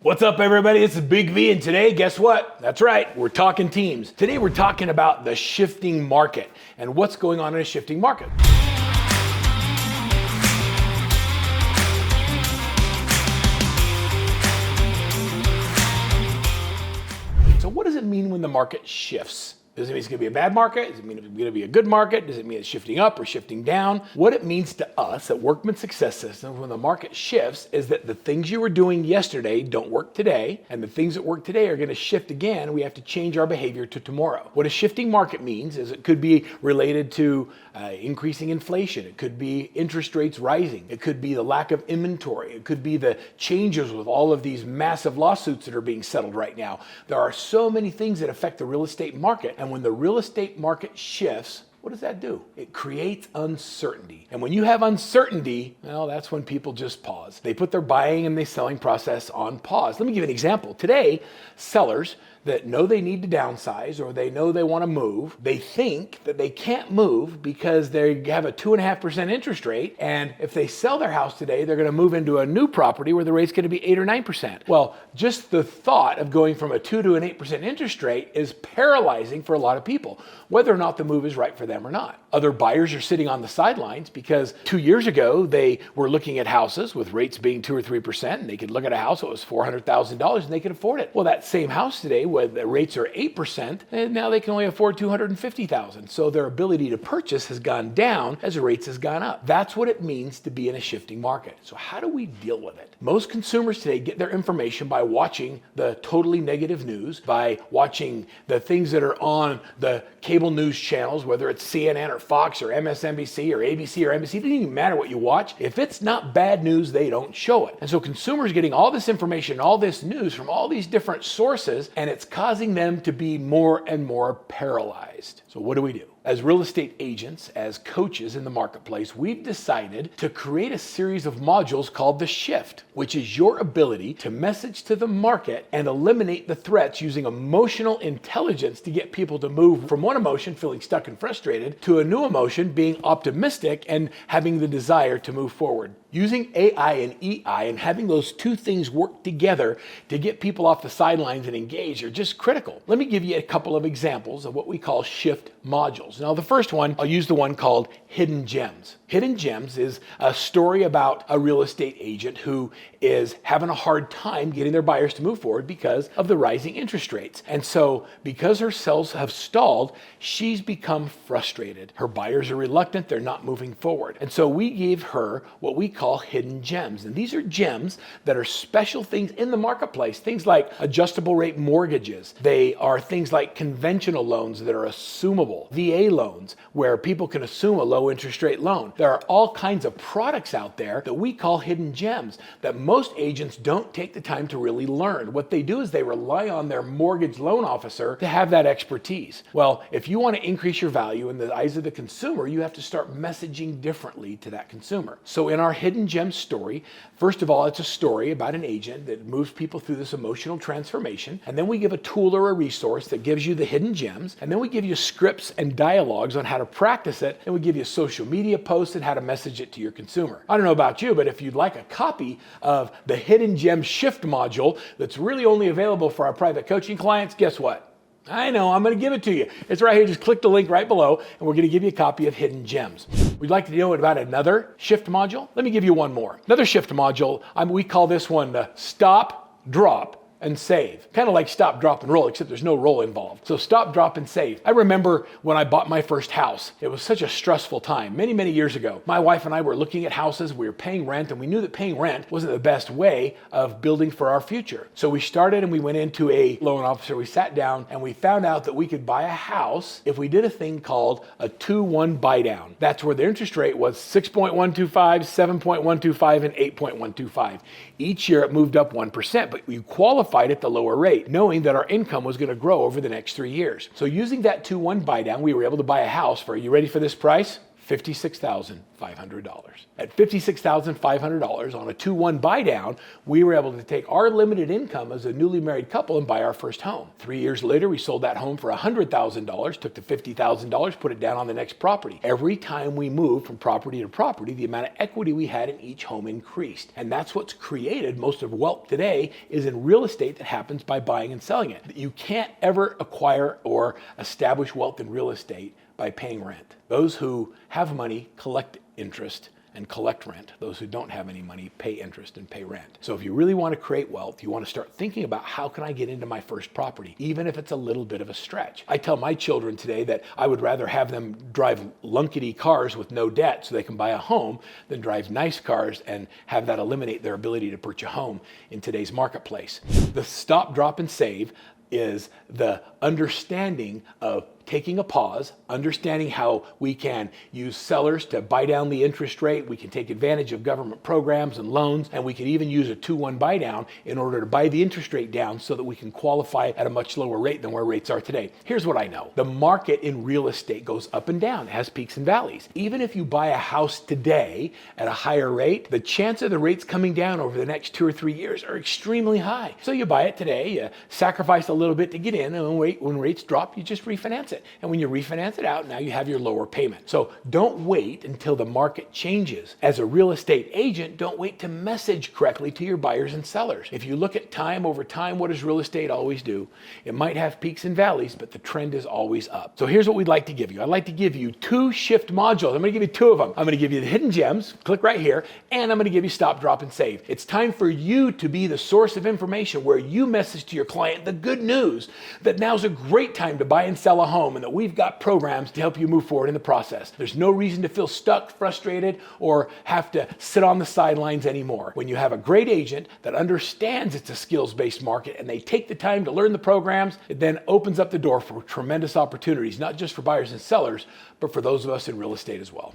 What's up, everybody? It's Big V, and today, guess what? That's right, we're talking teams. Today, we're talking about the shifting market and what's going on in a shifting market. So what does it mean when the market shifts? Does it mean it's going to be a bad market? Does it mean it's going to be a good market? Does it mean it's shifting up or shifting down? What it means to us at Workman Success Systems when the market shifts is that the things you were doing yesterday don't work today, and the things that work today are going to shift again. We have to change our behavior to tomorrow. What a shifting market means is it could be related to increasing inflation. It could be interest rates rising. It could be the lack of inventory. It could be the changes with all of these massive lawsuits that are being settled right now. There are so many things that affect the real estate market. And when the real estate market shifts, what does that do? It creates uncertainty. And when you have uncertainty, well, that's when people just pause. They put their buying and their selling process on pause. Let me give you an example. Today, sellers that know they need to downsize or they know they want to move, they think that they can't move because they have a 2.5% interest rate. And if they sell their house today, they're going to move into a new property where the rate's going to be 8 or 9%. Well, just the thought of going from a 2 to an 8% interest rate is paralyzing for a lot of people, whether or not the move is right for them or not. Other buyers are sitting on the sidelines because 2 years ago, they were looking at houses with rates being 2 or 3%, and they could look at a house that was $400,000 and they could afford it. Well, that same house today, where the rates are 8%, and now they can only afford $250,000. So their ability to purchase has gone down as the rates has gone up. That's what it means to be in a shifting market. So how do we deal with it? Most consumers today get their information by watching the totally negative news, by watching the things that are on the cable news channels, whether it's CNN or Fox or MSNBC or ABC or NBC. It doesn't even matter what you watch. If it's not bad news, they don't show it. And so consumers getting all this information, all this news from all these different sources, and it's causing them to be more and more paralyzed. So what do? As real estate agents, as coaches in the marketplace, we've decided to create a series of modules called the Shift, which is your ability to message to the market and eliminate the threats using emotional intelligence to get people to move from one emotion, feeling stuck and frustrated, to a new emotion, being optimistic and having the desire to move forward. Using AI and EI and having those two things work together to get people off the sidelines and engaged are just critical. Let me give you a couple of examples of what we call shift modules. Now, the first one, I'll use the one called Hidden Gems. Hidden Gems is a story about a real estate agent who is having a hard time getting their buyers to move forward because of the rising interest rates. And so because her sales have stalled, she's become frustrated. Her buyers are reluctant. They're not moving forward. And so we gave her what we call hidden gems. And these are gems that are special things in the marketplace, things like adjustable rate mortgages. They are things like conventional loans that are assumable, VA loans, where people can assume a low interest rate loan. There are all kinds of products out there that we call hidden gems that most agents don't take the time to really learn. What they do is they rely on their mortgage loan officer to have that expertise. Well, if you want to increase your value in the eyes of the consumer, you have to start messaging differently to that consumer. So in our hidden gem story, first of all, it's a story about an agent that moves people through this emotional transformation. And then we give a tool or a resource that gives you the hidden gems. And then we give you scripts and dialogues on how to practice it. And we give you social media posts and how to message it to your consumer. I don't know about you, but if you'd like a copy of the Hidden Gem Shift module that's really only available for our private coaching clients, guess what? I know, I'm going to give it to you. It's right here. Just click the link right below, and we're going to give you a copy of Hidden Gems. We'd like to know about another Shift module. Let me give you one more. Another Shift module, we call this one the Stop, Drop, and Save. Kind of like stop, drop, and roll, except there's no roll involved. So stop, drop, and save. I remember when I bought my first house, it was such a stressful time many, many years ago. My wife and I were looking at houses, we were paying rent, and we knew that paying rent wasn't the best way of building for our future. So we started and we went into a loan officer, we sat down, and we found out that we could buy a house if we did a thing called a 2-1 buy down. That's where the interest rate was 6.125, 7.125, and 8.125. Each year it moved up 1%, but we qualified at the lower rate, knowing that our income was going to grow over the next 3 years. So using that 2-1 buy down, we were able to buy a house for, are you ready for this price? $56,500. At $56,500 on a 2-1 buy down, we were able to take our limited income as a newly married couple and buy our first home. 3 years later, we sold that home for $100,000, took the $50,000, put it down on the next property. Every time we moved from property to property, the amount of equity we had in each home increased. And that's what's created most of wealth today is in real estate that happens by buying and selling it. You can't ever acquire or establish wealth in real estate by paying rent. Those who have money collect interest and collect rent. Those who don't have any money pay interest and pay rent. So if you really want to create wealth, you want to start thinking about how can I get into my first property, even if it's a little bit of a stretch. I tell my children today that I would rather have them drive lunkety cars with no debt so they can buy a home than drive nice cars and have that eliminate their ability to purchase a home in today's marketplace. The stop, drop, and save is the understanding of taking a pause, understanding how we can use sellers to buy down the interest rate. We can take advantage of government programs and loans, and we can even use a 2-1 buy down in order to buy the interest rate down so that we can qualify at a much lower rate than where rates are today. Here's what I know. The market in real estate goes up and down, it has peaks and valleys. Even if you buy a house today at a higher rate, the chance of the rates coming down over the next 2 or 3 years are extremely high. So you buy it today, you sacrifice a little bit to get in, and when rates drop, you just refinance it. And when you refinance it out, now you have your lower payment. So don't wait until the market changes. As a real estate agent, don't wait to message correctly to your buyers and sellers. If you look at time over time, what does real estate always do? It might have peaks and valleys, but the trend is always up. So here's what we'd like to give you. I'd like to give you 2 shift modules. I'm going to give you 2 of them. I'm going to give you the hidden gems, click right here, and I'm going to give you stop, drop, and save. It's time for you to be the source of information where you message to your client the good news that now's a great time to buy and sell a home and that we've got programs to help you move forward in the process. There's no reason to feel stuck, frustrated, or have to sit on the sidelines anymore. When you have a great agent that understands it's a skills-based market and they take the time to learn the programs, it then opens up the door for tremendous opportunities, not just for buyers and sellers, but for those of us in real estate as well.